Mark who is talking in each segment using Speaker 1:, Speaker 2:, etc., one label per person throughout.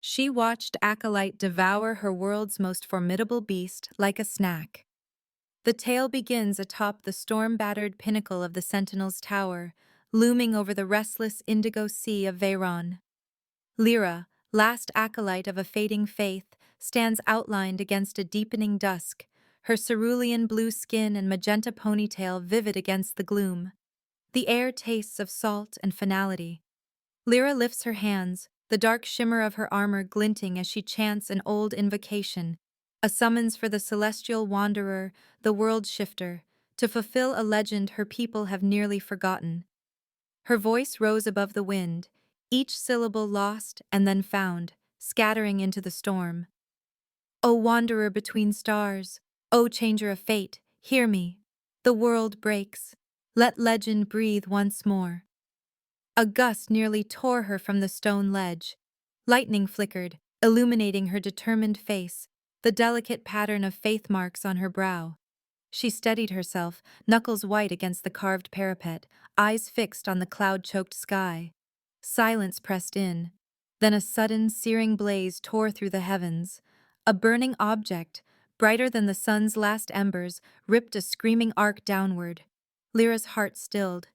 Speaker 1: She watched Acolyte devour her world's most formidable beast like a snack. The tale begins atop the storm-battered pinnacle of the Sentinel's tower, looming over the restless indigo sea of Veyron. Lyra, last acolyte of a fading faith, stands outlined against a deepening dusk, her cerulean blue skin and magenta ponytail vivid against the gloom. The air tastes of salt and finality. Lyra lifts her hands, the dark shimmer of her armor glinting as she chants an old invocation, a summons for the celestial wanderer, the world shifter, to fulfill a legend her people have nearly forgotten. Her voice rose above the wind, each syllable lost and then found, scattering into the storm. O wanderer between stars, O changer of fate, hear me. The world breaks. Let legend breathe once more. A gust nearly tore her from the stone ledge. Lightning flickered, illuminating her determined face, the delicate pattern of faith marks on her brow. She steadied herself, knuckles white against the carved parapet, eyes fixed on the cloud-choked sky. Silence pressed in. Then a sudden, searing blaze tore through the heavens. A burning object, brighter than the sun's last embers, ripped a screaming arc downward. Lyra's heart stilled.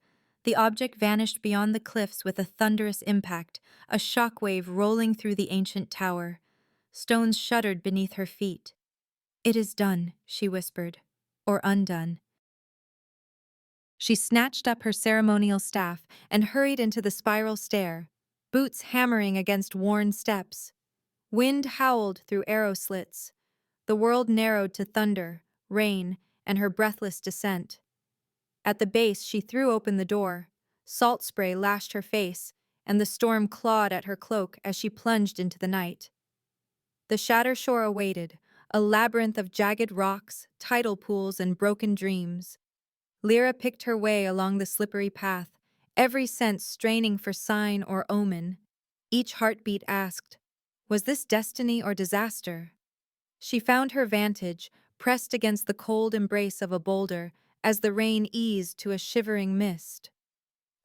Speaker 1: The object vanished beyond the cliffs with a thunderous impact, a shockwave rolling through the ancient tower. Stones shuddered beneath her feet. "It is done," she whispered. Or undone. She snatched up her ceremonial staff and hurried into the spiral stair, boots hammering against worn steps. Wind howled through arrow slits. The world narrowed to thunder, rain, and her breathless descent. At the base, she threw open the door. Salt spray lashed her face, and the storm clawed at her cloak as she plunged into the night. The shatter shore awaited, a labyrinth of jagged rocks, tidal pools, and broken dreams. Lyra picked her way along the slippery path, every sense straining for sign or omen. Each heartbeat asked, was this destiny or disaster? She found her vantage, pressed against the cold embrace of a boulder, as the rain eased to a shivering mist.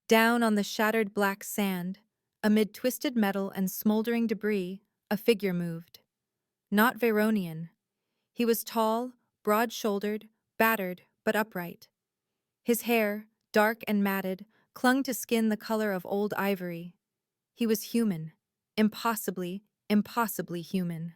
Speaker 1: Down on the shattered black sand, amid twisted metal and smoldering debris, a figure moved. Not Veronian. He was tall, broad-shouldered, battered, but upright. His hair, dark and matted, clung to skin the color of old ivory. He was human. Impossibly, impossibly human.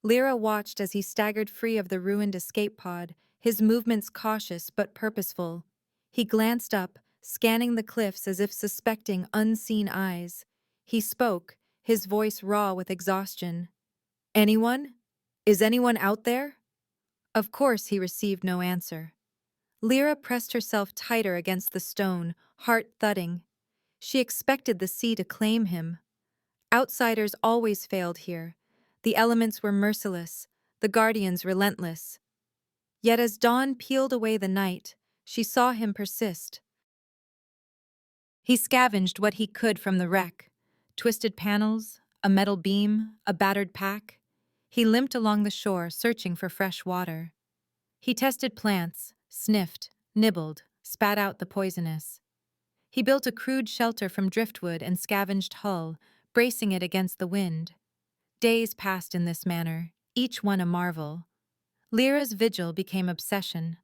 Speaker 1: Lyra watched as he staggered free of the ruined escape pod, his movements cautious but purposeful. He glanced up, scanning the cliffs as if suspecting unseen eyes. He spoke, his voice raw with exhaustion. "Anyone? Is anyone out there?" Of course he received no answer. Lyra pressed herself tighter against the stone, heart thudding. She expected the sea to claim him. Outsiders always failed here. The elements were merciless, the guardians relentless. Yet as dawn peeled away the night, she saw him persist. He scavenged what he could from the wreck. Twisted panels, a metal beam, a battered pack. He limped along the shore, searching for fresh water. He tested plants, sniffed, nibbled, spat out the poisonous. He built a crude shelter from driftwood and scavenged hull, bracing it against the wind. Days passed in this manner, each one a marvel. Lyra's vigil became obsession.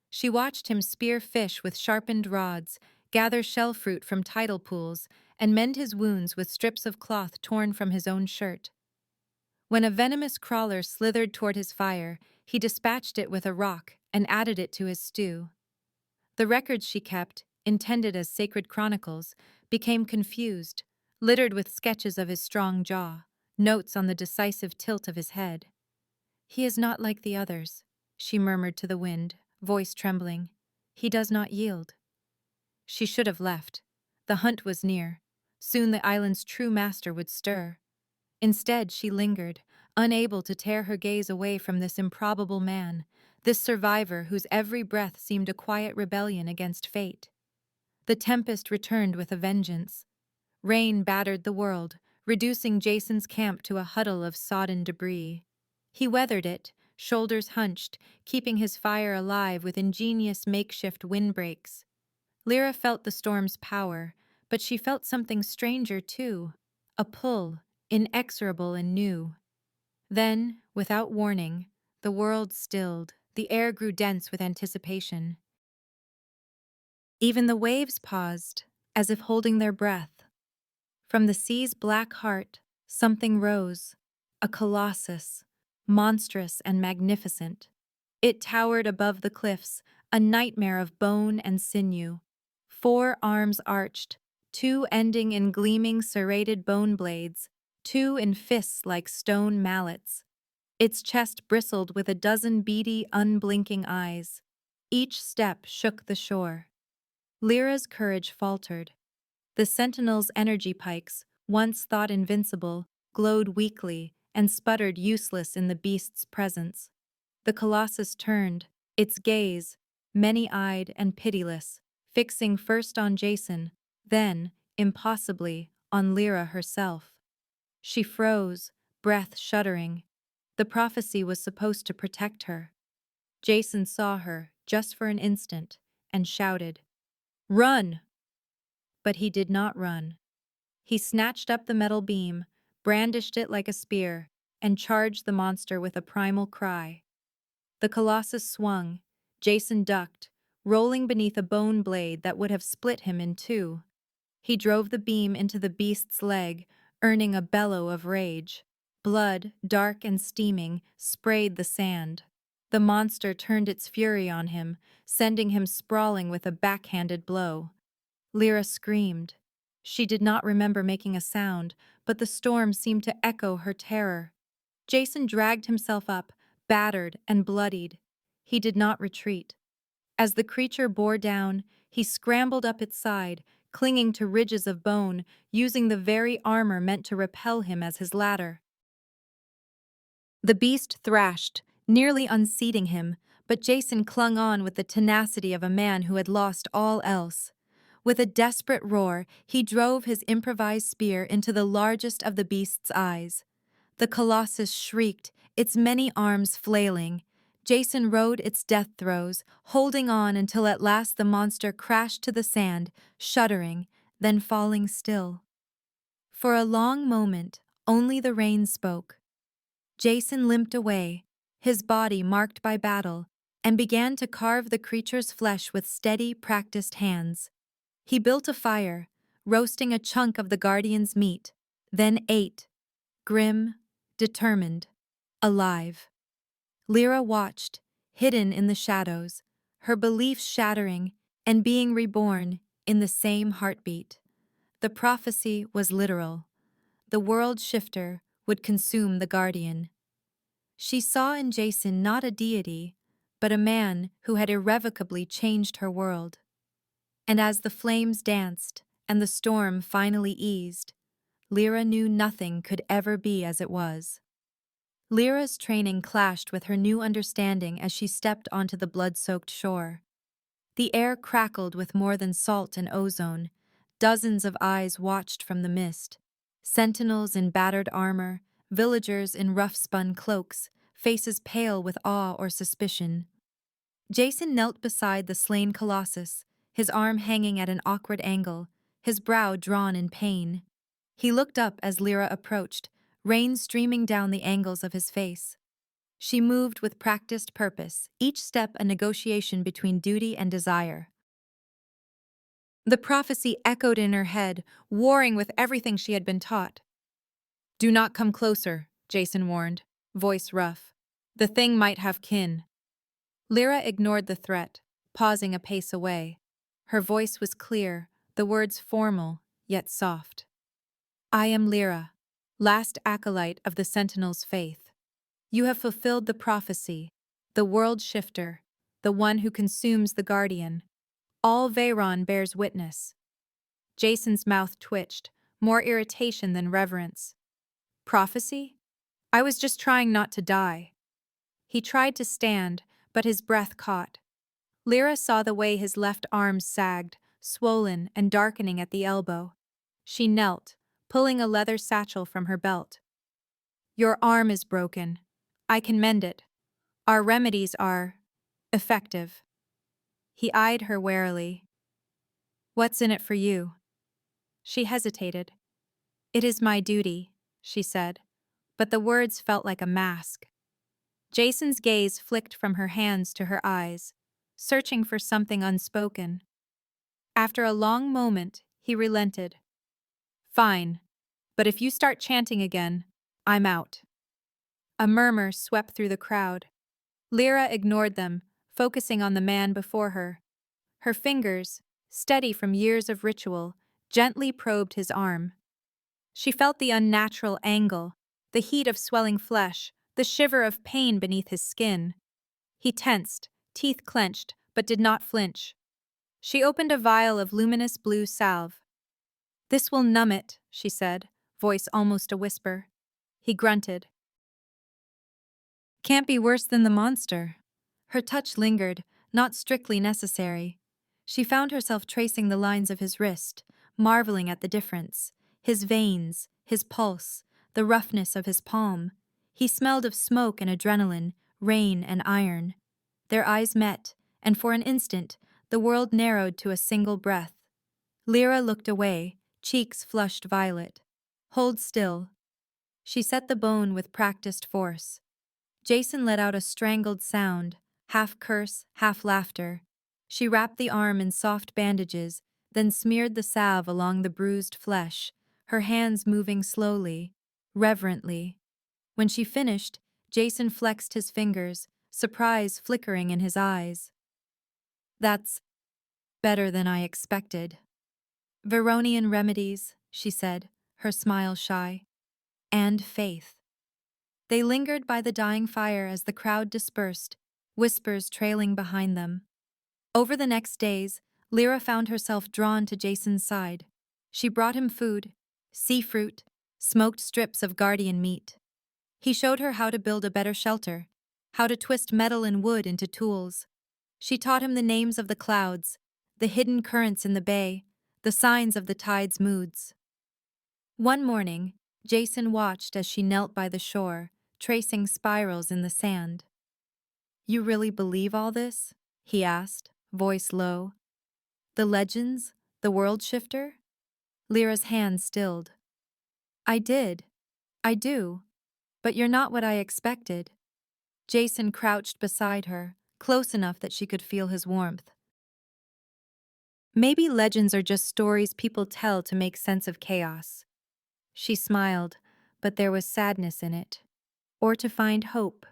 Speaker 1: She watched him spear fish with sharpened rods, gather shellfruit from tidal pools, and mend his wounds with strips of cloth torn from his own shirt. When a venomous crawler slithered toward his fire, he dispatched it with a rock and added it to his stew. The records she kept, intended as sacred chronicles, became confused, littered with sketches of his strong jaw, notes on the decisive tilt of his head. "He is not like the others," she murmured to the wind, voice trembling. "He does not yield." She should have left. The hunt was near. Soon the island's true master would stir. Instead, she lingered, unable to tear her gaze away from this improbable man, this survivor whose every breath seemed a quiet rebellion against fate. The tempest returned with a vengeance. Rain battered the world, reducing Jason's camp to a huddle of sodden debris. He weathered it, shoulders hunched, keeping his fire alive with ingenious makeshift windbreaks. Lyra felt the storm's power, but she felt something stranger too, a pull, inexorable and new. Then, without warning, the world stilled. The air grew dense with anticipation. Even the waves paused, as if holding their breath. From the sea's black heart, something rose, a colossus, monstrous and magnificent. It towered above the cliffs, a nightmare of bone and sinew. 4 arms arched, 2 ending in gleaming serrated bone blades, 2 in fists like stone mallets. Its chest bristled with a dozen beady, unblinking eyes. Each step shook the shore. Lyra's courage faltered. The sentinel's energy pikes, once thought invincible, glowed weakly and sputtered useless in the beast's presence. The colossus turned, its gaze, many-eyed and pitiless, fixing first on Jason, then, impossibly, on Lyra herself. She froze, breath shuddering. The prophecy was supposed to protect her. Jason saw her, just for an instant, and shouted, "Run!" But he did not run. He snatched up the metal beam, brandished it like a spear, and charged the monster with a primal cry. The colossus swung. Jason ducked, rolling beneath a bone blade that would have split him in two. He drove the beam into the beast's leg, earning a bellow of rage. Blood, dark and steaming, sprayed the sand. The monster turned its fury on him, sending him sprawling with a backhanded blow. Lyra screamed. She did not remember making a sound, but the storm seemed to echo her terror. Jason dragged himself up, battered and bloodied. He did not retreat. As the creature bore down, he scrambled up its side, clinging to ridges of bone, using the very armor meant to repel him as his ladder. The beast thrashed, nearly unseating him, but Jason clung on with the tenacity of a man who had lost all else. With a desperate roar, he drove his improvised spear into the largest of the beast's eyes. The colossus shrieked, its many arms flailing. Jason rode its death throes, holding on until at last the monster crashed to the sand, shuddering, then falling still. For a long moment, only the rain spoke. Jason limped away, his body marked by battle, and began to carve the creature's flesh with steady, practiced hands. He built a fire, roasting a chunk of the guardian's meat, then ate, grim, determined, alive. Lyra watched, hidden in the shadows, her beliefs shattering and being reborn in the same heartbeat. The prophecy was literal. The world shifter would consume the guardian. She saw in Jason not a deity, but a man who had irrevocably changed her world. And as the flames danced and the storm finally eased, Lyra knew nothing could ever be as it was. Lyra's training clashed with her new understanding as she stepped onto the blood-soaked shore. The air crackled with more than salt and ozone. Dozens of eyes watched from the mist. Sentinels in battered armor, villagers in rough-spun cloaks, faces pale with awe or suspicion. Jason knelt beside the slain colossus, his arm hanging at an awkward angle, his brow drawn in pain. He looked up as Lyra approached, rain streaming down the angles of his face. She moved with practiced purpose, each step a negotiation between duty and desire. The prophecy echoed in her head, warring with everything she had been taught. "Do not come closer," Jason warned, voice rough. "The thing might have kin." Lyra ignored the threat, pausing a pace away. Her voice was clear, the words formal, yet soft. "I am Lyra, last acolyte of the Sentinel's faith. You have fulfilled the prophecy, the world shifter, the one who consumes the guardian. All Veyron bears witness." Jason's mouth twitched, more irritation than reverence. "Prophecy? I was just trying not to die." He tried to stand, but his breath caught. Lyra saw the way his left arm sagged, swollen and darkening at the elbow. She knelt, pulling a leather satchel from her belt. "Your arm is broken. I can mend it. Our remedies are effective." He eyed her warily. "What's in it for you?" She hesitated. "It is my duty. she said, but the words felt like a mask. Jason's gaze flicked from her hands to her eyes, searching for something unspoken. After a long moment, he relented. Fine, but if you start chanting again, I'm out. A murmur swept through the crowd. Lyra ignored them, focusing on the man before her. Her fingers, steady from years of ritual, gently probed his arm. She felt the unnatural angle, the heat of swelling flesh, the shiver of pain beneath his skin. He tensed, teeth clenched, but did not flinch. She opened a vial of luminous blue salve. "This will numb it," she said, voice almost a whisper. He grunted. "Can't be worse than the monster." Her touch lingered, not strictly necessary. She found herself tracing the lines of his wrist, marveling at the difference. His veins, his pulse, the roughness of his palm. He smelled of smoke and adrenaline, rain and iron. Their eyes met, and for an instant, the world narrowed to a single breath. Lyra looked away, cheeks flushed violet. "Hold still." She set the bone with practiced force. Jason let out a strangled sound, half curse, half laughter. She wrapped the arm in soft bandages, then smeared the salve along the bruised flesh, her hands moving slowly, reverently. When she finished, Jason flexed his fingers, surprise flickering in his eyes. "That's better than I expected." "Veronian remedies," she said, her smile shy. "And faith." They lingered by the dying fire as the crowd dispersed, whispers trailing behind them. Over the next days, Lyra found herself drawn to Jason's side. She brought him food, sea fruit, smoked strips of guardian meat. He showed her how to build a better shelter, how to twist metal and wood into tools. She taught him the names of the clouds, the hidden currents in the bay, the signs of the tide's moods. One morning, Jason watched as she knelt by the shore, tracing spirals in the sand. "You really believe all this?" he asked, voice low. "The legends? The world shifter?" Lyra's hand stilled. "I did. I do. But you're not what I expected." Jason crouched beside her, close enough that she could feel his warmth. "Maybe legends are just stories people tell to make sense of chaos." She smiled, but there was sadness in it. Or to find hope.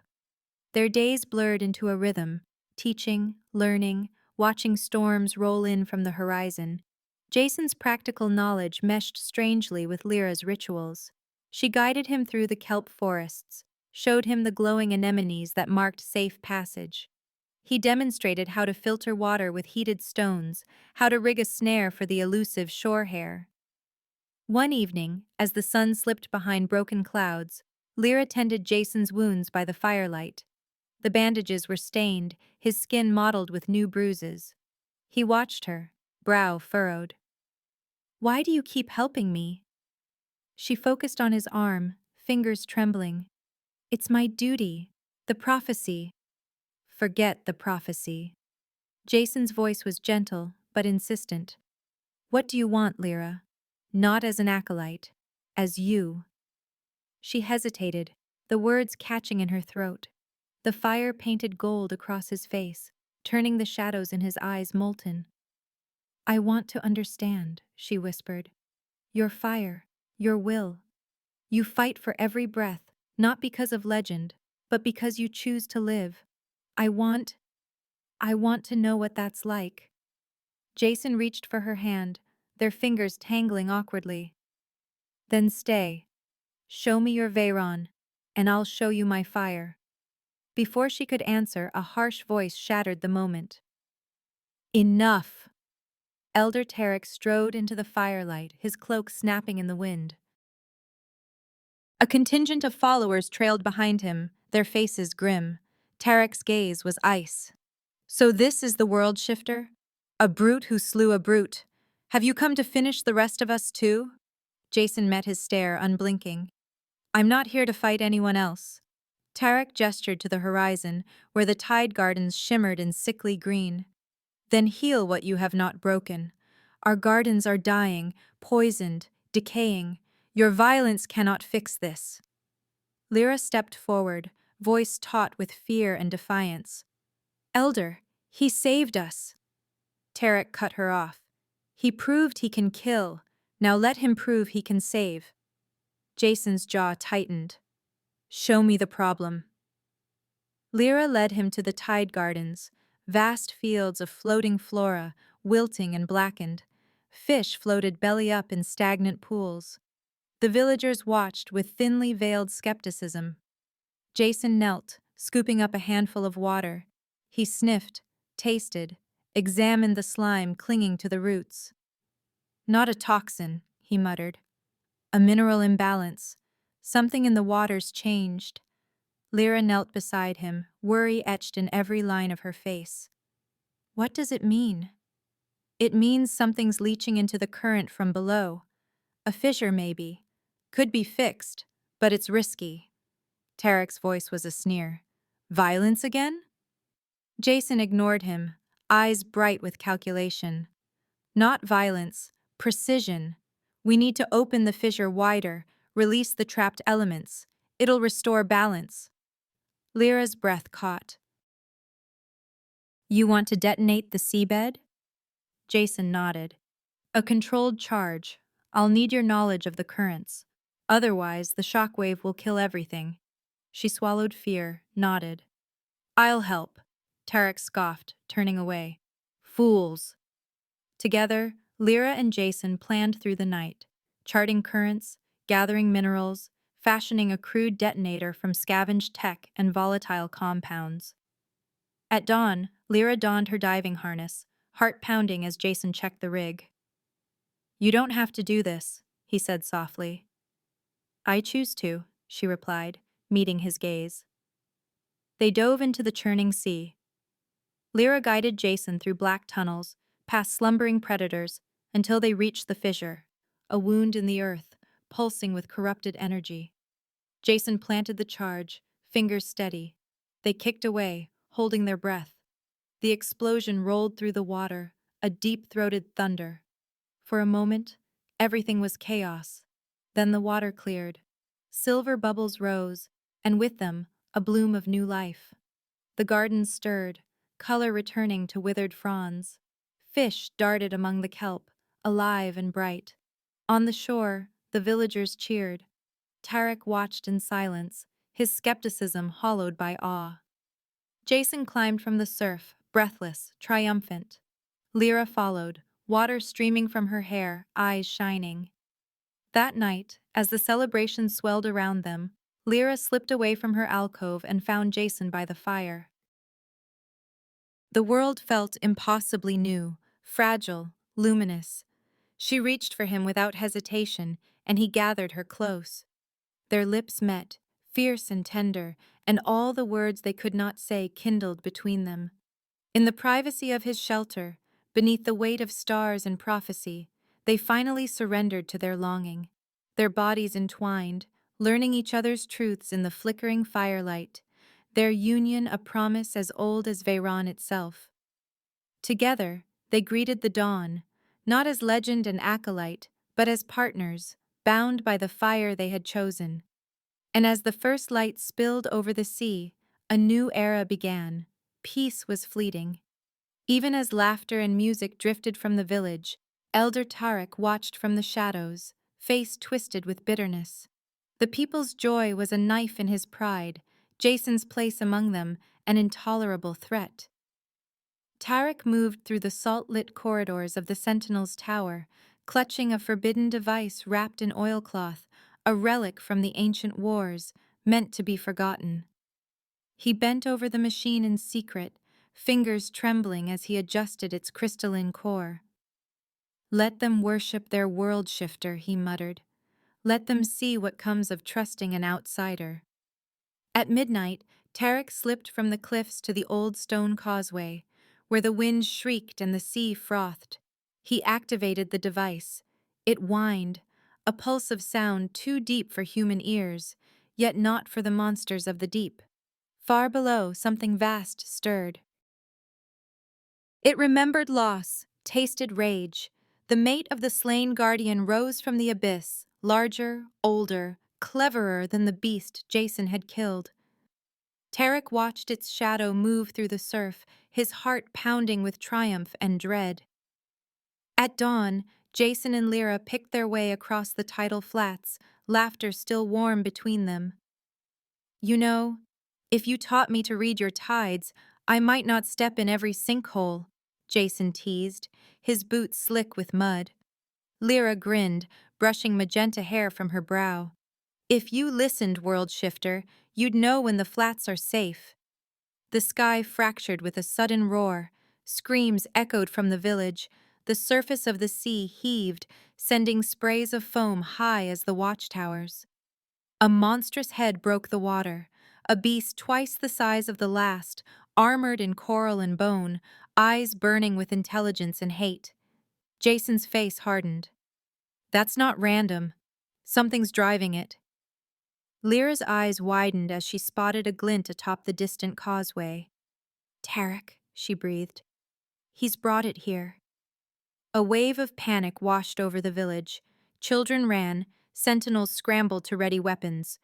Speaker 1: Their days blurred into a rhythm, teaching, learning, watching storms roll in from the horizon. Jason's practical knowledge meshed strangely with Lyra's rituals. She guided him through the kelp forests, showed him the glowing anemones that marked safe passage. He demonstrated how to filter water with heated stones, how to rig a snare for the elusive shore hare. One evening, as the sun slipped behind broken clouds, Lyra tended Jason's wounds by the firelight. The bandages were stained, his skin mottled with new bruises. He watched her, brow furrowed. "Why do you keep helping me?" She focused on his arm, fingers trembling. "It's my duty. The prophecy." "Forget the prophecy." Jason's voice was gentle, but insistent. "What do you want, Lyra? Not as an acolyte. As you." She hesitated, the words catching in her throat. The fire painted gold across his face, turning the shadows in his eyes molten. "I want to understand," she whispered. "Your fire, your will. You fight for every breath, not because of legend, but because you choose to live. I want to know what that's like." Jason reached for her hand, their fingers tangling awkwardly. "Then stay. Show me your Veyron, and I'll show you my fire." Before she could answer, a harsh voice shattered the moment. "Enough!" Elder Tarek strode into the firelight, his cloak snapping in the wind. A contingent of followers trailed behind him, their faces grim. Tarek's gaze was ice. "So this is the world shifter? A brute who slew a brute. Have you come to finish the rest of us too?" Jason met his stare, unblinking. "I'm not here to fight anyone else." Tarek gestured to the horizon, where the tide gardens shimmered in sickly green. "Then heal what you have not broken. Our gardens are dying, poisoned, decaying. Your violence cannot fix this. Lyra stepped forward, voice taut with fear and defiance. Elder, he saved us. Tarek cut her off. He proved he can kill. Now let him prove he can save. Jason's jaw tightened. Show me the problem. Lyra led him to the Tide Gardens, vast fields of floating flora, wilting and blackened. Fish floated belly up in stagnant pools. The villagers watched with thinly veiled skepticism. Jason knelt, scooping up a handful of water. He sniffed, tasted, examined the slime clinging to the roots. Not a toxin, he muttered. A mineral imbalance. Something in the waters changed. Lyra knelt beside him, worry etched in every line of her face. What does it mean? It means something's leaching into the current from below. A fissure, maybe. Could be fixed, but it's risky. Tarek's voice was a sneer. Violence again? Jason ignored him, eyes bright with calculation. Not violence, precision. We need to open the fissure wider, release the trapped elements. It'll restore balance. Lyra's breath caught. You want to detonate the seabed? Jason nodded. A controlled charge. I'll need your knowledge of the currents. Otherwise, the shockwave will kill everything. She swallowed fear, nodded. I'll help. Tarek scoffed, turning away. Fools. Together, Lyra and Jason planned through the night, charting currents, gathering minerals, fashioning a crude detonator from scavenged tech and volatile compounds. At dawn, Lyra donned her diving harness, heart pounding as Jason checked the rig. You don't have to do this, he said softly. I choose to, she replied, meeting his gaze. They dove into the churning sea. Lyra guided Jason through black tunnels, past slumbering predators, until they reached the fissure, a wound in the earth, pulsing with corrupted energy. Jason planted the charge, fingers steady. They kicked away, holding their breath. The explosion rolled through the water, a deep-throated thunder. For a moment, everything was chaos. Then the water cleared. Silver bubbles rose, and with them, a bloom of new life. The garden stirred, color returning to withered fronds. Fish darted among the kelp, alive and bright. On the shore, the villagers cheered. Tarek watched in silence, his skepticism hollowed by awe. Jason climbed from the surf, breathless, triumphant. Lyra followed, water streaming from her hair, eyes shining. That night, as the celebration swelled around them, Lyra slipped away from her alcove and found Jason by the fire. The world felt impossibly new, fragile, luminous. She reached for him without hesitation, and he gathered her close. Their lips met, fierce and tender, and all the words they could not say kindled between them. In the privacy of his shelter, beneath the weight of stars and prophecy, they finally surrendered to their longing. Their bodies entwined, learning each other's truths in the flickering firelight, their union a promise as old as Veyron itself. Together, they greeted the dawn, not as legend and acolyte, but as partners, bound by the fire they had chosen. And as the first light spilled over the sea, a new era began. Peace was fleeting. Even as laughter and music drifted from the village, Elder Tarek watched from the shadows, face twisted with bitterness. The people's joy was a knife in his pride, Jason's place among them an intolerable threat. Tarek moved through the salt-lit corridors of the Sentinel's tower, clutching a forbidden device wrapped in oilcloth, a relic from the ancient wars, meant to be forgotten. He bent over the machine in secret, fingers trembling as he adjusted its crystalline core. Let them worship their world shifter, he muttered. Let them see what comes of trusting an outsider. At midnight, Tarek slipped from the cliffs to the old stone causeway, where the wind shrieked and the sea frothed. He activated the device. It whined, a pulse of sound too deep for human ears, yet not for the monsters of the deep. Far below, something vast stirred. It remembered loss, tasted rage. The mate of the slain guardian rose from the abyss, larger, older, cleverer than the beast Jason had killed. Tarek watched its shadow move through the surf, his heart pounding with triumph and dread. At dawn, Jason and Lyra picked their way across the tidal flats, laughter still warm between them. You know, if you taught me to read your tides, I might not step in every sinkhole, Jason teased, his boots slick with mud. Lyra grinned, brushing magenta hair from her brow. If you listened, World Shifter, you'd know when the flats are safe. The sky fractured with a sudden roar. Screams echoed from the village. The surface of the sea heaved, sending sprays of foam high as the watchtowers. A monstrous head broke the water, a beast twice the size of the last, armored in coral and bone, eyes burning with intelligence and hate. Jason's face hardened. That's not random. Something's driving it. Lyra's eyes widened as she spotted a glint atop the distant causeway. Tarek, she breathed. He's brought it here. A wave of panic washed over the village. Children ran, sentinels scrambled to ready weapons.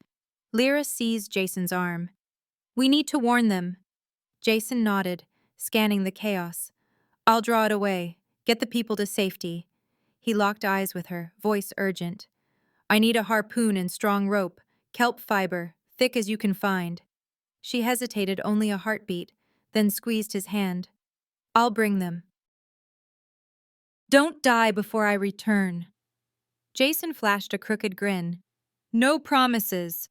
Speaker 1: Lyra seized Jason's arm. We need to warn them. Jason nodded, scanning the chaos. I'll draw it away. Get the people to safety. He locked eyes with her, voice urgent. I need a harpoon and strong rope, kelp fiber, thick as you can find. She hesitated only a heartbeat, then squeezed his hand. I'll bring them. Don't die before I return. Jason flashed a crooked grin. No promises.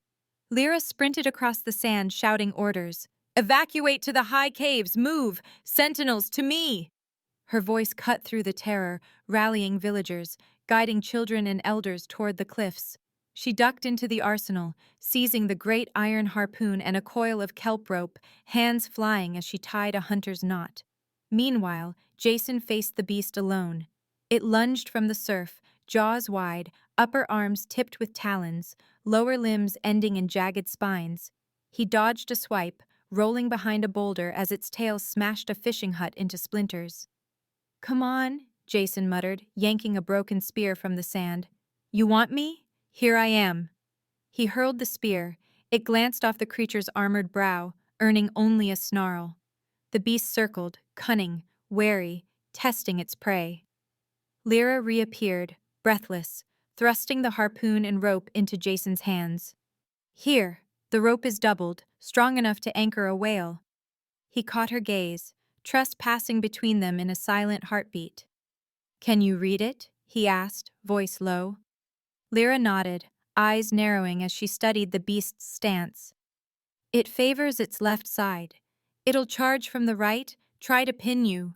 Speaker 1: Lyra sprinted across the sand, shouting orders. Evacuate to the high caves, move! Sentinels, to me! Her voice cut through the terror, rallying villagers, guiding children and elders toward the cliffs. She ducked into the arsenal, seizing the great iron harpoon and a coil of kelp rope, hands flying as she tied a hunter's knot. Meanwhile, Jason faced the beast alone. It lunged from the surf, jaws wide, upper arms tipped with talons, lower limbs ending in jagged spines. He dodged a swipe, rolling behind a boulder as its tail smashed a fishing hut into splinters. Come on, Jason muttered, yanking a broken spear from the sand. You want me? Here I am. He hurled the spear. It glanced off the creature's armored brow, earning only a snarl. The beast circled, cunning, wary, testing its prey. Lyra reappeared, breathless, thrusting the harpoon and rope into Jason's hands. Here, the rope is doubled, strong enough to anchor a whale. He caught her gaze, trust passing between them in a silent heartbeat. Can you read it? He asked, voice low. Lyra nodded, eyes narrowing as she studied the beast's stance. It favors its left side. It'll charge from the right, try to pin you.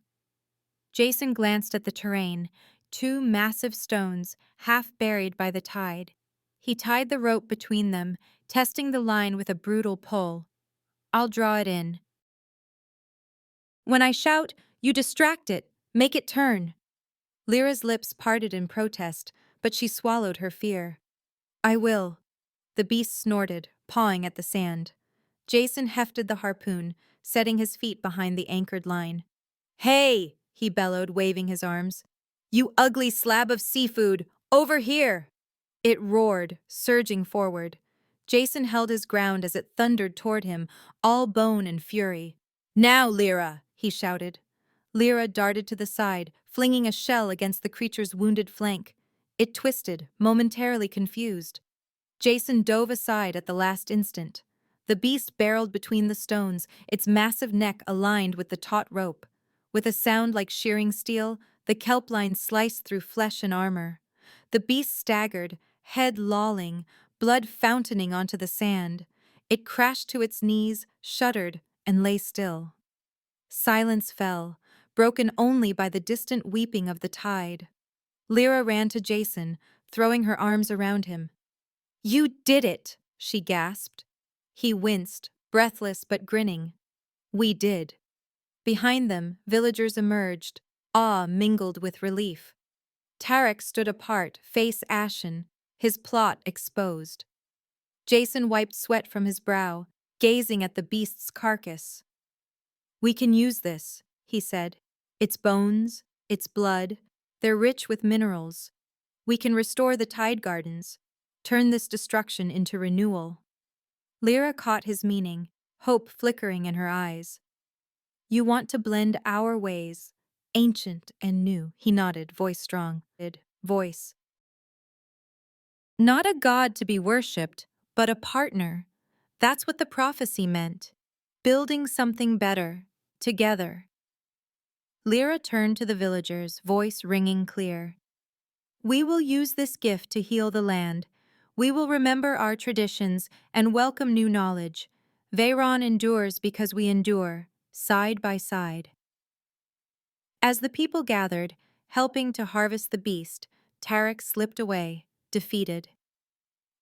Speaker 1: Jason glanced at the terrain, two massive stones, half buried by the tide. He tied the rope between them, testing the line with a brutal pull. I'll draw it in. When I shout, you distract it, make it turn. Lyra's lips parted in protest, but she swallowed her fear. I will. The beast snorted, pawing at the sand. Jason hefted the harpoon, setting his feet behind the anchored line. Hey, he bellowed, waving his arms. You ugly slab of seafood, over here! It roared, surging forward. Jason held his ground as it thundered toward him, all bone and fury. Now, Lyra, he shouted. Lyra darted to the side, flinging a shell against the creature's wounded flank. It twisted, momentarily confused. Jason dove aside at the last instant. The beast barreled between the stones, its massive neck aligned with the taut rope. With a sound like shearing steel, the kelp line sliced through flesh and armor. The beast staggered, head lolling, blood fountaining onto the sand. It crashed to its knees, shuddered, and lay still. Silence fell, broken only by the distant weeping of the tide. Lyra ran to Jason, throwing her arms around him. You did it, she gasped. He winced, breathless but grinning. We did. Behind them, villagers emerged, awe mingled with relief. Tarek stood apart, face ashen, his plot exposed. Jason wiped sweat from his brow, gazing at the beast's carcass. We can use this, he said. Its bones, its blood, they're rich with minerals. We can restore the tide gardens, turn this destruction into renewal. Lyra caught his meaning, hope flickering in her eyes. You want to blend our ways, ancient and new, he nodded, voice strong. Voice. Not a god to be worshipped, but a partner. That's what the prophecy meant. Building something better, together. Lyra turned to the villagers, voice ringing clear. We will use this gift to heal the land. We will remember our traditions and welcome new knowledge. Veyron endures because we endure, side by side. As the people gathered, helping to harvest the beast, Tarek slipped away, defeated.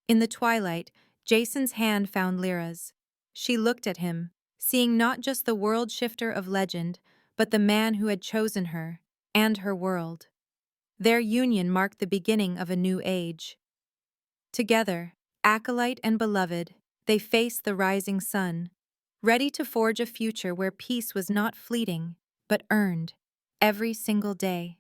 Speaker 1: In the twilight, Jason's hand found Lyra's. She looked at him, seeing not just the world shifter of legend, but the man who had chosen her, and her world. Their union marked the beginning of a new age. Together, Acolyte and Beloved, they faced the rising sun, ready to forge a future where peace was not fleeting, but earned, every single day.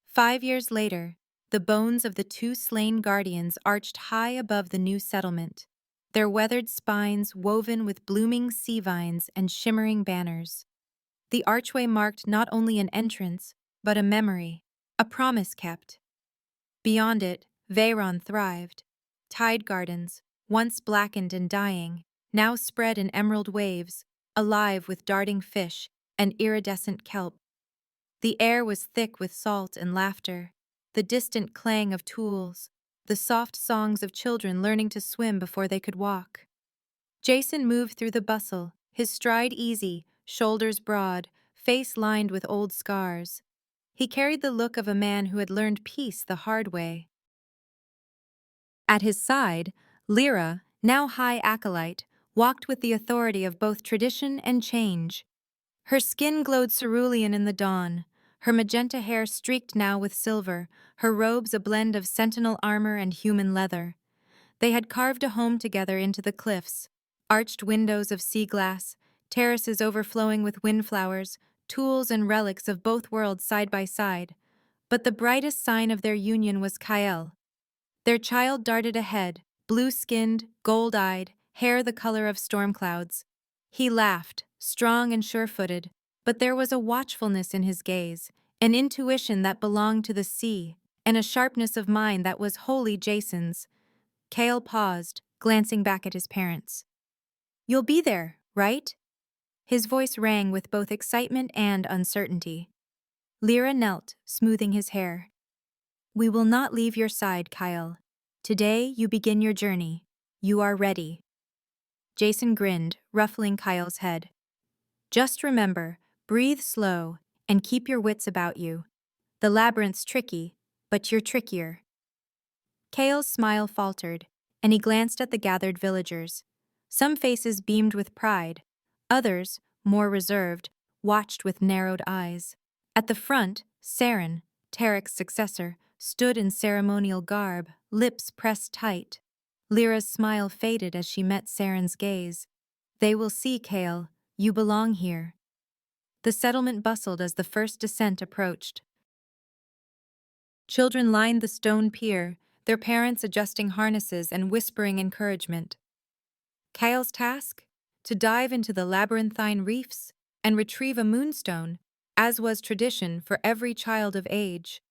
Speaker 1: 5 years later, the bones of the two slain guardians arched high above the new settlement, their weathered spines woven with blooming sea vines and shimmering banners. The archway marked not only an entrance, but a memory, a promise kept. Beyond it, Veyron thrived. Tide gardens, once blackened and dying, now spread in emerald waves, alive with darting fish and iridescent kelp. The air was thick with salt and laughter, the distant clang of tools, the soft songs of children learning to swim before they could walk. Jason moved through the bustle, his stride easy, shoulders broad, face lined with old scars. He carried the look of a man who had learned peace the hard way. At his side, Lyra, now high acolyte, walked with the authority of both tradition and change. Her skin glowed cerulean in the dawn, her magenta hair streaked now with silver, her robes a blend of sentinel armor and human leather. They had carved a home together into the cliffs, arched windows of sea glass, terraces overflowing with windflowers, tools and relics of both worlds side by side. But the brightest sign of their union was Kael. Their child darted ahead, blue-skinned, gold-eyed, hair the color of storm clouds. He laughed, strong and sure-footed, but there was a watchfulness in his gaze, an intuition that belonged to the sea, and a sharpness of mind that was wholly Jason's. Kael paused, glancing back at his parents. You'll be there, right? His voice rang with both excitement and uncertainty. Lyra knelt, smoothing his hair. We will not leave your side, Kael. Today you begin your journey. You are ready. Jason grinned, ruffling Kael's head. Just remember, breathe slow, and keep your wits about you. The labyrinth's tricky, but you're trickier. Kael's smile faltered, and he glanced at the gathered villagers. Some faces beamed with pride, others, more reserved, watched with narrowed eyes. At the front, Saren, Tarek's successor, stood in ceremonial garb, lips pressed tight. Lyra's smile faded as she met Saren's gaze. They will see, Kael. You belong here. The settlement bustled as the first descent approached. Children lined the stone pier, their parents adjusting harnesses and whispering encouragement. Kael's task? To dive into the labyrinthine reefs and retrieve a moonstone, as was tradition for every child of age.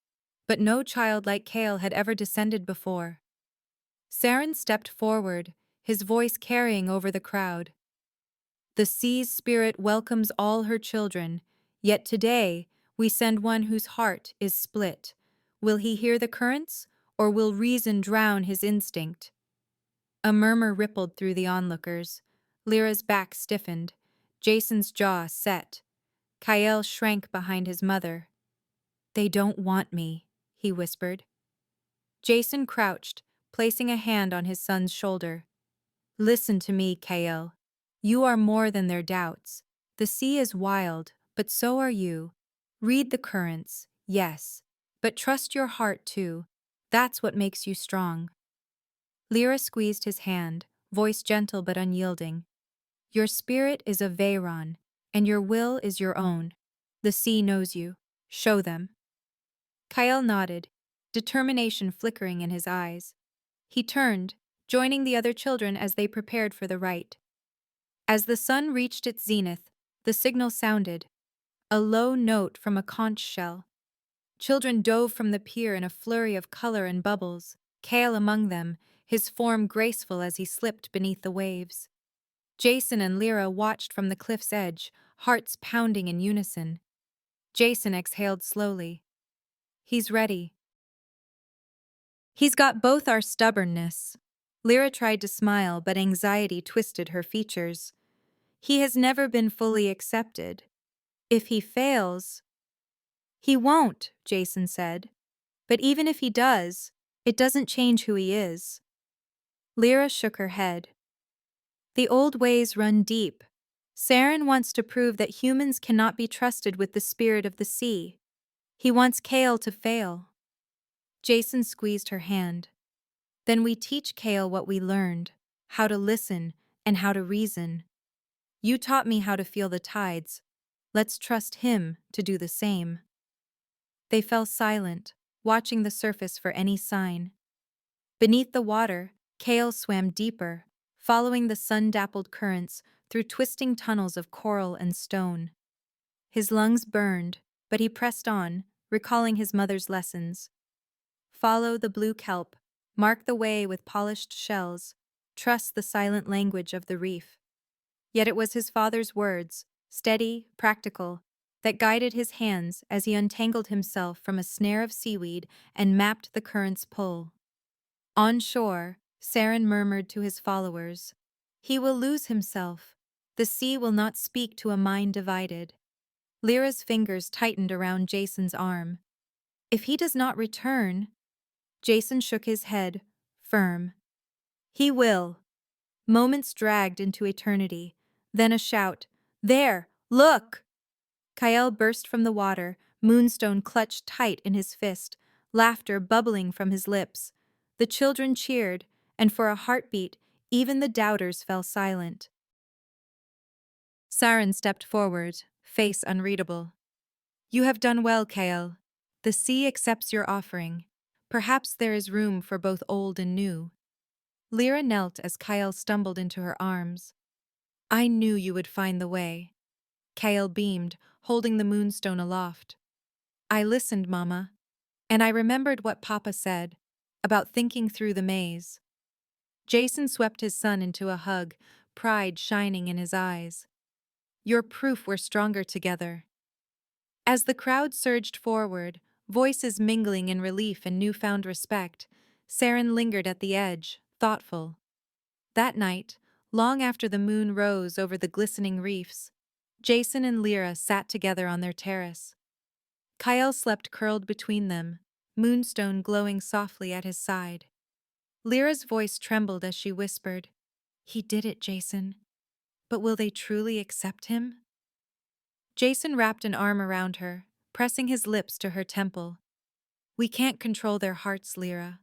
Speaker 1: But no child like Kael had ever descended before. Saren stepped forward, his voice carrying over the crowd. The sea's spirit welcomes all her children, yet today we send one whose heart is split. Will he hear the currents, or will reason drown his instinct? A murmur rippled through the onlookers. Lyra's back stiffened, Jason's jaw set. Kael shrank behind his mother. They don't want me, he whispered. Jason crouched, placing a hand on his son's shoulder. Listen to me, Kael. You are more than their doubts. The sea is wild, but so are you. Read the currents, yes, but trust your heart too. That's what makes you strong. Lyra squeezed his hand, voice gentle but unyielding. Your spirit is of Veyron, and your will is your own. The sea knows you. Show them. Kael nodded. determination flickering in his eyes. He turned, joining the other children as they prepared for the rite. As the sun reached its zenith, the signal sounded, a low note from a conch shell. Children dove from the pier in a flurry of color and bubbles, Kale among them, his form graceful as he slipped beneath the waves. Jason and Lyra watched from the cliff's edge, hearts pounding in unison. Jason exhaled slowly. He's ready. He's got both our stubbornness. Lyra tried to smile, but anxiety twisted her features. He has never been fully accepted. If he fails... He won't, Jason said. But even if he does, it doesn't change who he is. Lyra shook her head. The old ways run deep. Saren wants to prove that humans cannot be trusted with the spirit of the sea. He wants Kale to fail. Jason squeezed her hand. Then we teach Kale what we learned, how to listen and how to reason. You taught me how to feel the tides. Let's trust him to do the same. They fell silent, watching the surface for any sign. Beneath the water, Kale swam deeper, following the sun-dappled currents through twisting tunnels of coral and stone. His lungs burned, but he pressed on, recalling his mother's lessons. Follow the blue kelp, mark the way with polished shells, trust the silent language of the reef. Yet it was his father's words, steady, practical, that guided his hands as he untangled himself from a snare of seaweed and mapped the current's pull. On shore, Saren murmured to his followers, "He will lose himself. The sea will not speak to a mind divided." Lyra's fingers tightened around Jason's arm. "If he does not return..." Jason shook his head, firm. "He will." Moments dragged into eternity, then a shout, "There! Look!" Kyle burst from the water, Moonstone clutched tight in his fist, laughter bubbling from his lips. The children cheered, and for a heartbeat, even the doubters fell silent. Saren stepped forward, face unreadable. "You have done well, Kyle. The sea accepts your offering. Perhaps there is room for both old and new." Lyra knelt as Kyle stumbled into her arms. "I knew you would find the way." Kyle beamed, holding the moonstone aloft. "I listened, Mama, and I remembered what Papa said about thinking through the maze." Jason swept his son into a hug, pride shining in his eyes. "You're proof we're stronger together." As the crowd surged forward, voices mingling in relief and newfound respect, Saren lingered at the edge, thoughtful. That night, long after the moon rose over the glistening reefs, Jason and Lyra sat together on their terrace. Kyle slept curled between them, Moonstone glowing softly at his side. Lyra's voice trembled as she whispered, "He did it, Jason. But will they truly accept him?" Jason wrapped an arm around her, pressing his lips to her temple. "We can't control their hearts, Lyra,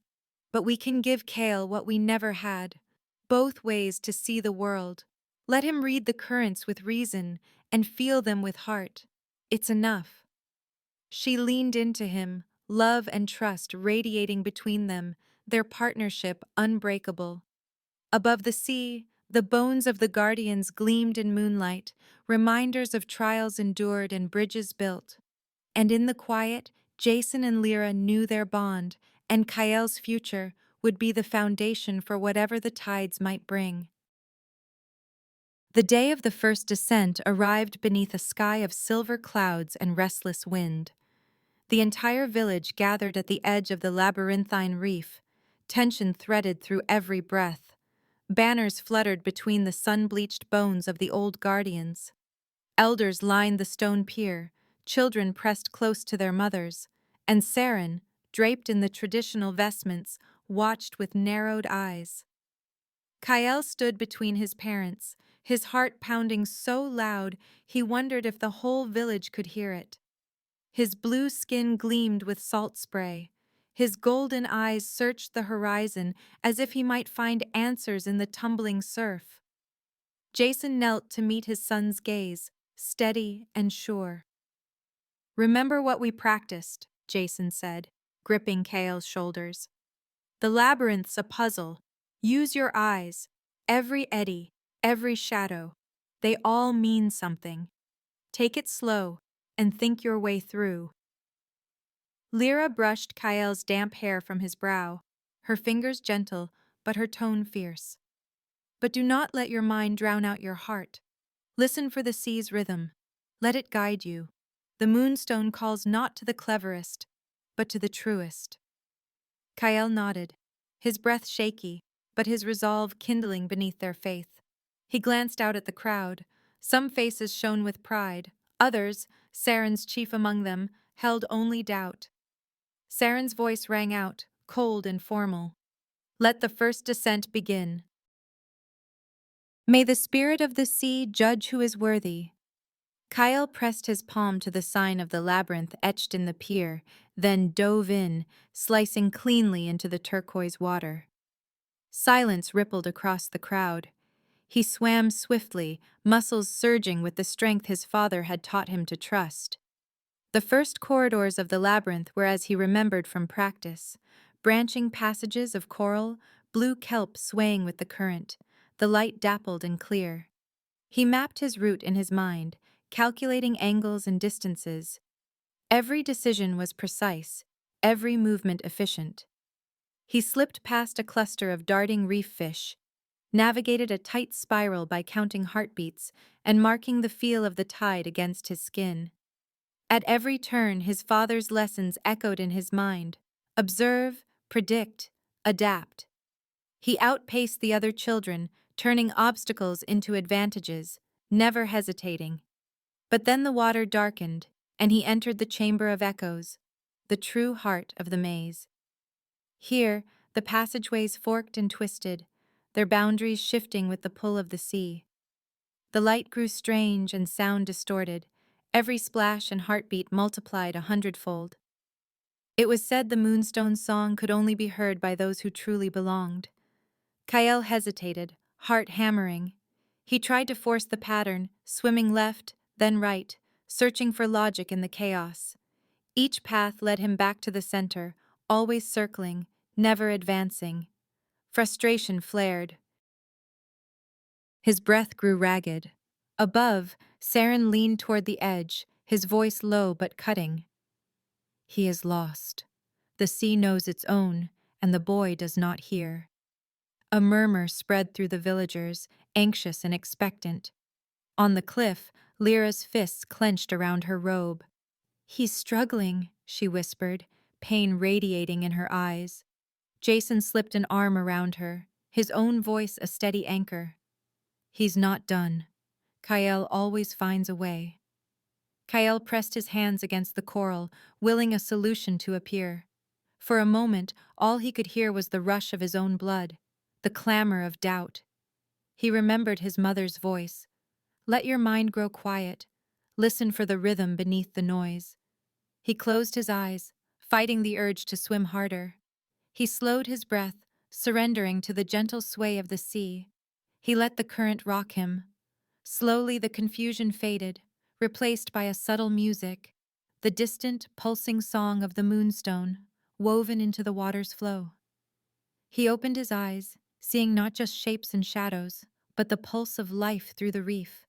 Speaker 1: but we can give Kale what we never had, both ways to see the world. Let him read the currents with reason and feel them with heart. It's enough." She leaned into him, love and trust radiating between them, their partnership unbreakable. Above the sea, the bones of the guardians gleamed in moonlight, reminders of trials endured and bridges built. And in the quiet, Jason and Lyra knew their bond, and Kyle's future would be the foundation for whatever the tides might bring. The day of the first descent arrived beneath a sky of silver clouds and restless wind. The entire village gathered at the edge of the labyrinthine reef, tension threaded through every breath. Banners fluttered between the sun-bleached bones of the old guardians. Elders lined the stone pier, children pressed close to their mothers, and Saren, draped in the traditional vestments, watched with narrowed eyes. Kyle stood between his parents, his heart pounding so loud he wondered if the whole village could hear it. His blue skin gleamed with salt spray. His golden eyes searched the horizon as if he might find answers in the tumbling surf. Jason knelt to meet his son's gaze, steady and sure. "Remember what we practiced," Jason said. gripping Kale's shoulders. "The labyrinth's a puzzle. Use your eyes. Every eddy, every shadow. They all mean something. Take it slow and think your way through." Lyra brushed Kale's damp hair from his brow, her fingers gentle, but her tone fierce. "But do not let your mind drown out your heart. Listen for the sea's rhythm. Let it guide you. The moonstone calls not to the cleverest, but to the truest." Kyle nodded, his breath shaky, but his resolve kindling beneath their faith. He glanced out at the crowd. Some faces shone with pride, others, Saren's chief among them, held only doubt. Saren's voice rang out, cold and formal. "Let the first descent begin. May the spirit of the sea judge who is worthy." Kyle pressed his palm to the sign of the labyrinth etched in the pier, then dove in, slicing cleanly into the turquoise water. Silence rippled across the crowd. He swam swiftly, muscles surging with the strength his father had taught him to trust. The first corridors of the labyrinth were as he remembered from practice, branching passages of coral, blue kelp swaying with the current, the light dappled and clear. He mapped his route in his mind, calculating angles and distances. Every decision was precise, every movement efficient. He slipped past a cluster of darting reef fish, navigated a tight spiral by counting heartbeats and marking the feel of the tide against his skin. At every turn, his father's lessons echoed in his mind: observe, predict, adapt. He outpaced the other children, turning obstacles into advantages, never hesitating. But then the water darkened, and he entered the Chamber of Echoes, the true heart of the maze. Here, the passageways forked and twisted, their boundaries shifting with the pull of the sea. The light grew strange and sound distorted, every splash and heartbeat multiplied 100-fold. It was said the Moonstone's song could only be heard by those who truly belonged. Kyle hesitated, heart hammering. He tried to force the pattern, swimming left, then right, searching for logic in the chaos. Each path led him back to the center, always circling, never advancing. Frustration flared. His breath grew ragged. Above, Saren leaned toward the edge, his voice low but cutting. "He is lost. The sea knows its own, and the boy does not hear." A murmur spread through the villagers, anxious and expectant. On the cliff, Lyra's fists clenched around her robe. "He's struggling," she whispered, pain radiating in her eyes. Jason slipped an arm around her, his own voice a steady anchor. "He's not done. Kyle always finds a way." Kyle pressed his hands against the coral, willing a solution to appear. For a moment, all he could hear was the rush of his own blood, the clamor of doubt. He remembered his mother's voice. "Let your mind grow quiet. Listen for the rhythm beneath the noise." He closed his eyes, fighting the urge to swim harder. He slowed his breath, surrendering to the gentle sway of the sea. He let the current rock him. Slowly the confusion faded, replaced by a subtle music, the distant, pulsing song of the moonstone, woven into the water's flow. He opened his eyes, seeing not just shapes and shadows, but the pulse of life through the reef.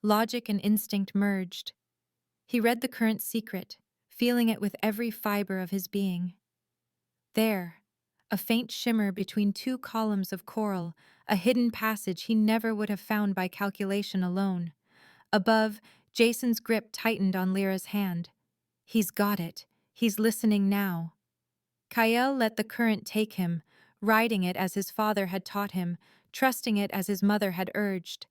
Speaker 1: Logic and instinct merged. He read the current's secret, feeling it with every fiber of his being. There, a faint shimmer between two columns of coral, a hidden passage he never would have found by calculation alone. Above, Jason's grip tightened on Lyra's hand. He's got it. He's listening now. Kyle let the current take him, riding it as his father had taught him, trusting it as his mother had urged.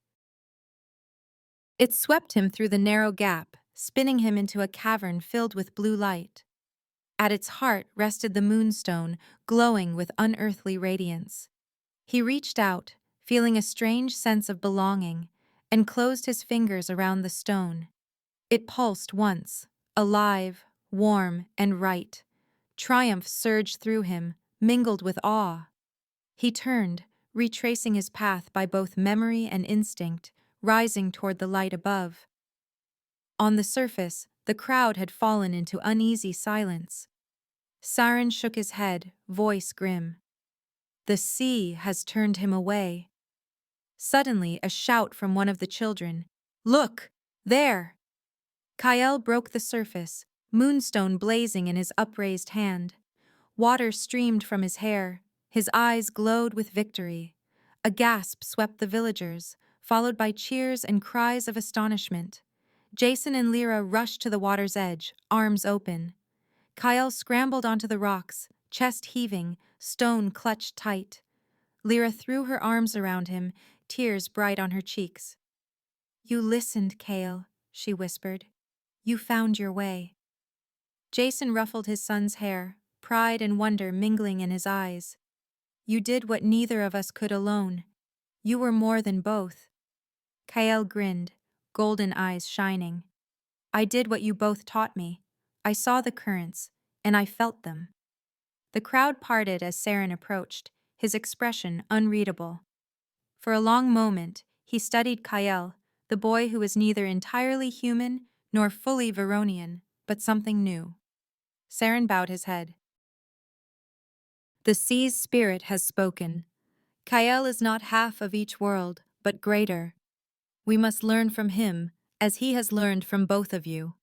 Speaker 1: It swept him through the narrow gap, spinning him into a cavern filled with blue light. At its heart rested the moonstone, glowing with unearthly radiance. He reached out, feeling a strange sense of belonging, and closed his fingers around the stone. It pulsed once, alive, warm, and right. Triumph surged through him, mingled with awe. He turned, retracing his path by both memory and instinct, rising toward the light above. On the surface, the crowd had fallen into uneasy silence. Saren shook his head, voice grim. The sea has turned him away. Suddenly, a shout from one of the children. Look! There! Kyle broke the surface, moonstone blazing in his upraised hand. Water streamed from his hair, his eyes glowed with victory. A gasp swept the villagers, followed by cheers and cries of astonishment. Jason and Lyra rushed to the water's edge, arms open. Kyle scrambled onto the rocks, chest heaving, stone clutched tight. Lyra threw her arms around him, tears bright on her cheeks. You listened, Kale, she whispered. You found your way. Jason ruffled his son's hair, pride and wonder mingling in his eyes. You did what neither of us could alone. You were more than both. Kyle grinned, golden eyes shining. I did what you both taught me. I saw the currents, and I felt them. The crowd parted as Saren approached, his expression unreadable. For a long moment, he studied Kyle, the boy who was neither entirely human nor fully Veronian, but something new. Saren bowed his head. The sea's spirit has spoken. Kyle is not half of each world, but greater. We must learn from him, as he has learned from both of you.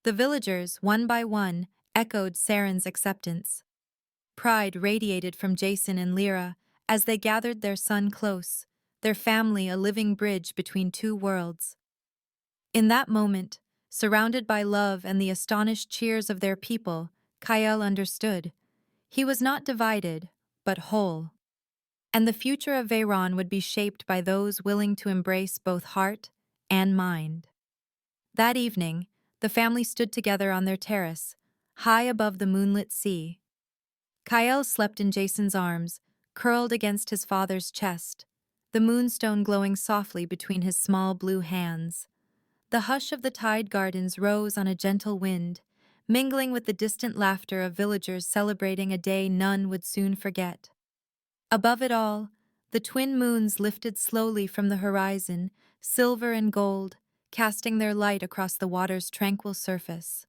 Speaker 1: The villagers, one by one, echoed Saren's acceptance. Pride radiated from Jason and Lyra as they gathered their son close, their family a living bridge between two worlds. In that moment, surrounded by love and the astonished cheers of their people, Kyle understood. He was not divided, but whole. And the future of Veyron would be shaped by those willing to embrace both heart and mind. That evening, the family stood together on their terrace, high above the moonlit sea. Kyle slept in Jason's arms, curled against his father's chest, the moonstone glowing softly between his small blue hands. The hush of the tide gardens rose on a gentle wind, mingling with the distant laughter of villagers celebrating a day none would soon forget. Above it all, the twin moons lifted slowly from the horizon, silver and gold, casting their light across the water's tranquil surface.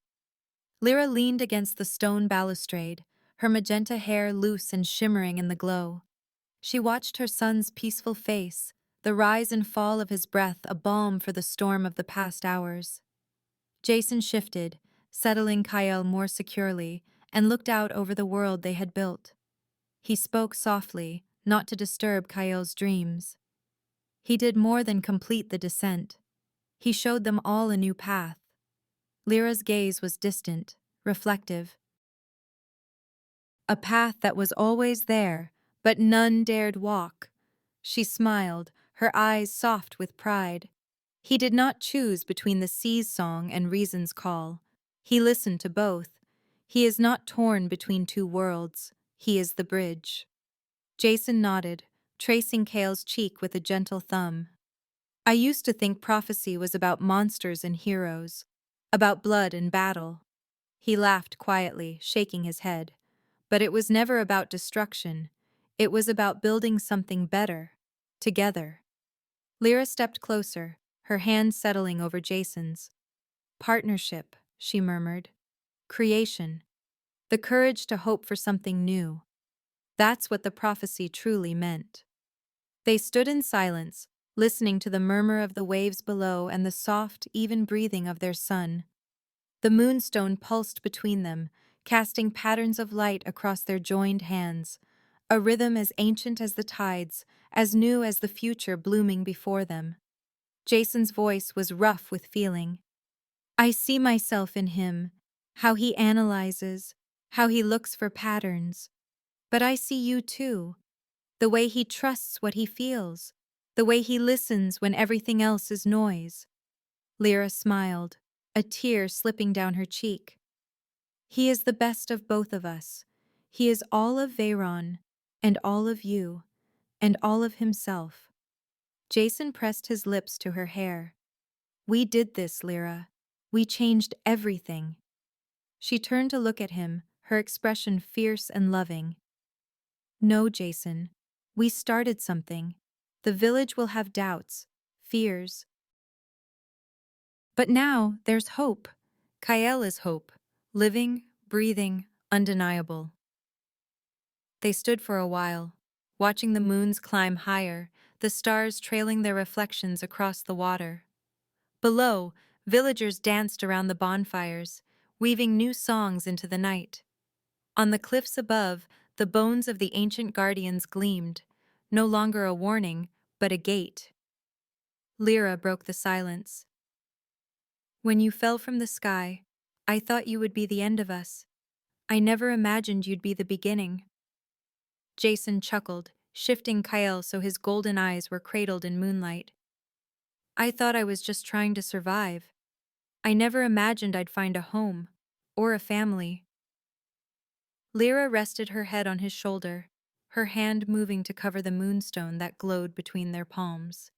Speaker 1: Lyra leaned against the stone balustrade, her magenta hair loose and shimmering in the glow. She watched her son's peaceful face, the rise and fall of his breath a balm for the storm of the past hours. Jason shifted, settling Kyle more securely, and looked out over the world they had built. He spoke softly, not to disturb Kyle's dreams. He did more than complete the descent. He showed them all a new path. Lyra's gaze was distant, reflective. A path that was always there, but none dared walk. She smiled, her eyes soft with pride. He did not choose between the sea's song and reason's call. He listened to both. He is not torn between two worlds. He is the bridge. Jason nodded, tracing Kale's cheek with a gentle thumb. I used to think prophecy was about monsters and heroes, about blood and battle. He laughed quietly, shaking his head. But it was never about destruction. It was about building something better, together. Lyra stepped closer, her hand settling over Jason's. Partnership, she murmured. Creation. The courage to hope for something new. That's what the prophecy truly meant. They stood in silence, listening to the murmur of the waves below and the soft, even breathing of their son. The moonstone pulsed between them, casting patterns of light across their joined hands, a rhythm as ancient as the tides, as new as the future blooming before them. Jason's voice was rough with feeling. I see myself in him, how he analyzes, how he looks for patterns. But I see you too, the way he trusts what he feels, the way he listens when everything else is noise. Lyra smiled, a tear slipping down her cheek. He is the best of both of us. He is all of Veyron, and all of you, and all of himself. Jason pressed his lips to her hair. We did this, Lyra. We changed everything. She turned to look at him, her expression fierce and loving. No, Jason. We started something. The village will have doubts, fears. But now there's hope. Kyle is hope, living, breathing, undeniable. They stood for a while, watching the moons climb higher, the stars trailing their reflections across the water. Below, villagers danced around the bonfires, weaving new songs into the night. On the cliffs above, the bones of the ancient guardians gleamed, no longer a warning, but a gate. Lyra broke the silence. When you fell from the sky, I thought you would be the end of us. I never imagined you'd be the beginning. Jason chuckled, shifting Kyle so his golden eyes were cradled in moonlight. I thought I was just trying to survive. I never imagined I'd find a home, or a family. Lyra rested her head on his shoulder, her hand moving to cover the moonstone that glowed between their palms.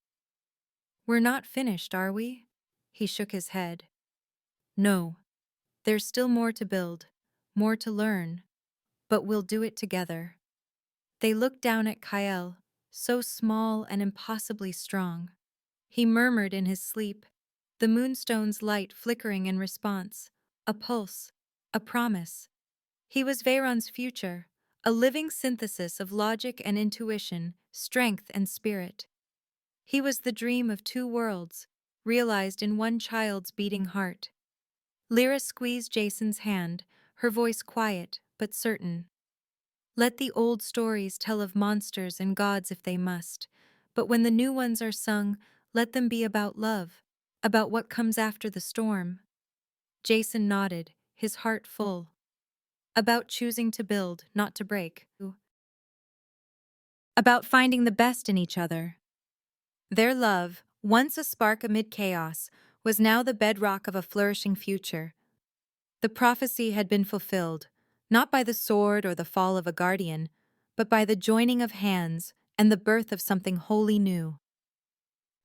Speaker 1: We're not finished, are we? He shook his head. No. There's still more to build, more to learn, but we'll do it together. They looked down at Kyle, so small and impossibly strong. He murmured in his sleep, the moonstone's light flickering in response, a pulse, a promise. He was Veyron's future, a living synthesis of logic and intuition, strength and spirit. He was the dream of two worlds, realized in one child's beating heart. Lyra squeezed Jason's hand, her voice quiet but certain. Let the old stories tell of monsters and gods if they must, but when the new ones are sung, let them be about love, about what comes after the storm. Jason nodded, his heart full. About choosing to build, not to break. About finding the best in each other. Their love, once a spark amid chaos, was now the bedrock of a flourishing future. The prophecy had been fulfilled, not by the sword or the fall of a guardian, but by the joining of hands and the birth of something wholly new.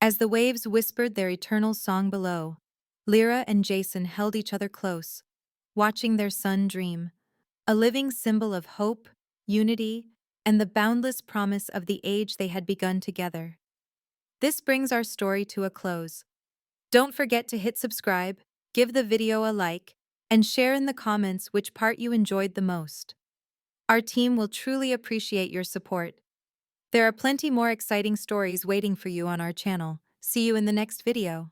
Speaker 1: As the waves whispered their eternal song below, Lyra and Jason held each other close, watching their son dream, a living symbol of hope, unity, and the boundless promise of the age they had begun together. This brings our story to a close. Don't forget to hit subscribe, give the video a like, and share in the comments which part you enjoyed the most. Our team will truly appreciate your support. There are plenty more exciting stories waiting for you on our channel. See you in the next video.